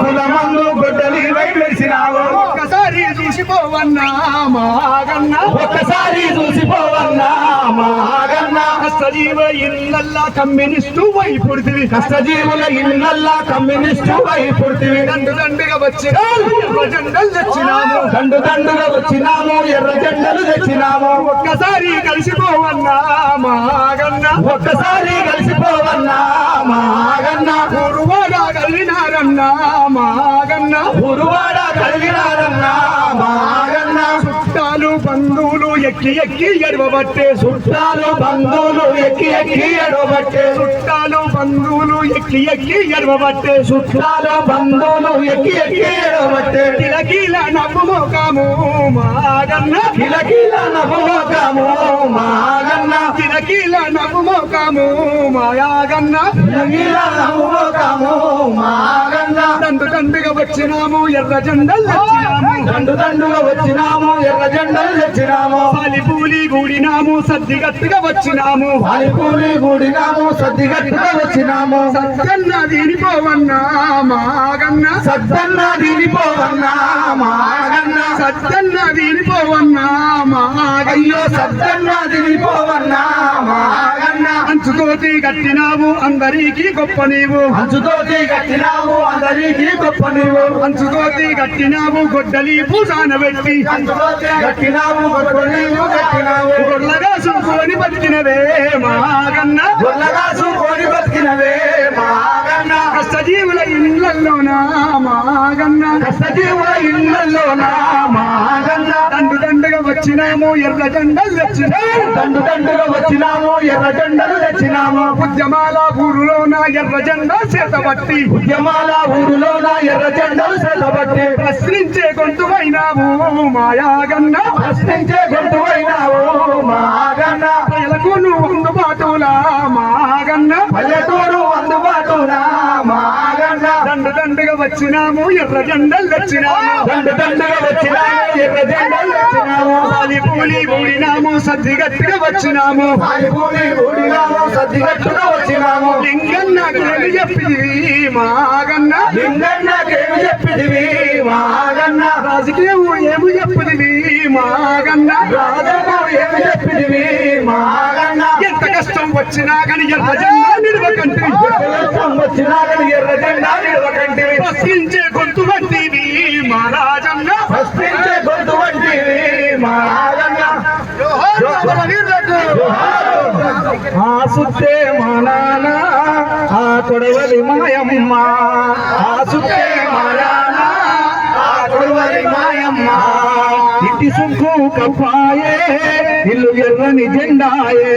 కులమందు గొడ్డలివై మెరిసినావు ఒక్కసారి చూసిపోవన్నా మాగన్న ఒక్కసారి చూసిపోవన్నా మాగన్న కష్టజీవ ఇళ్ళల్లా communist వైపుడితివి కష్టజీవుల ఇళ్ళల్లా communist వైపుడితివి దండు దండుగా వచ్చిన ఎర్ర జెండలు తెచ్చినాము దండు దండుగా వచ్చినాము ఎర్ర జెండలు తెచ్చినాము ఒక్కసారి కలిసిపోవన్నా మాగన్న ఒక్కసారి కలిసిపోవన్నా మాగన్న ఊరువాడా కలిగినారన్నా మాగన్న ఊరువాడ కలిగినారన్నా మాగన్న చుట్టాలు బంధువులు ఎక్కి ఎక్కి ఎడవబట్టే చుట్టాలు బంధువులు ఎక్కి ఎక్కి ఎడవబట్టే చుట్టాలు బంధువులు ఎక్కి ఎక్కి ఎడవబట్టే చుట్టాలు బంధువులు ఎక్కి ఎక్కి ఎడవబట్టే కిలకిల నవ్వు మోకాము మాగన్న కిలకిల నవ్వుమోకాము మాగన్న కిలకిల నవ్వు మోకాము మాయాగన్న కిలకిల నవ్వుమోకాము మాగన్న దండు దండుగా వచ్చినాము ఎర్ర జెండలు తెచ్చినాము దండు దండుగా వచ్చినాము ఎర్ర జెండలు తెచ్చినాము పాలిపూలి గూడినాము సద్దిగట్టుగా వచ్చినాము పాలిపూలి గూడినాము సద్దిగట్టుగా వచ్చినాము సత్యన్న దీనిపోవన్నా మాగన్న సద్దన్న దీనిపోవన్నా మాగన్న సత్యన్న దీనిపోవన్నా మాగన్న అయ్యో సద్దన్న దీనిపోవన్నా మాగన్న అంచుకోతి కట్టినావు అందరికీ గొప్ప నీవు అంచుతోటి కట్టినావు అందరికీ గొప్ప నీవు అంచుకోతి కట్టినావు గొడ్డలి పూసాన పెట్టి అంచుతోటి కట్టినావు గొప్ప నీవు కట్టినావు గొల్లగా చూసుకొని బతికినవే మాగన్న గొల్లగా చూకొని బతికినవే మాగన్న కష్టజీవుల ఇళ్ళల్లోనా మాగన్న కష్టజీవుల ఇళ్ళల్లోనా మాగన్న దండు దండుగా వచ్చినాము ఎర్ర జెండలు తెచ్చినాము దండు దండుగా వచ్చినాము ఎర్ర జెండలు తెచ్చినాము ఉద్యమాల ఊరులోన ఎర్ర జెండా చేతబట్టి ఉద్యమాల ఊరులోన ఎర్ర జెండలు చేతబట్టి ప్రశ్నించే గొంతువైనావు మాయాగన్న ప్రశ్నించే గొంతువైనావు మాగన్న ప్రజలకు నువ్వు అందుబాటులా మాగన్న పల్లెటూరు అందుబాటునా మాగన్న దండు దండుగా వచ్చినాము ఎర్ర జెండలు తెచ్చినాము దండు దండుగా వచ్చినాము ఎర్ర జెండలు తెచ్చినాము పూలి ఊడినాము సద్దిగట్టుగా వచ్చినాము పాలిపూలి గూడినాము సద్దిగట్టుగా వచ్చినాము లింగన్నకేమి చెప్పింది మాగన్న లింగన్నకేమి చెప్పిదివి మాగన్న రాజకీయం ఏమి చెప్పింది మాగన్న రాజకు ఏమి చెప్పిదివి మాగన్న ఎంత కష్టం వచ్చినా కానీ ఎర్ర జెండా నిలవకంటి కష్టం వచ్చినా కానీ ఎర్ర జెండా నిలవకంటివి ప్రశ్నించే గొంతు వంటివి మహారాజన్న ప్రశ్నించే గొంతు వంటివి మాగన్న ఆ సుత్తే మా నాన్న ఆ కొడవలి మాయమ్మ ఆ సుత్తే మా నాన్న ఆ కొడవలి మాయమ్మ ఇంటి సుంకు కప్పాయే ఇల్లు ఎర్రని జెండాయే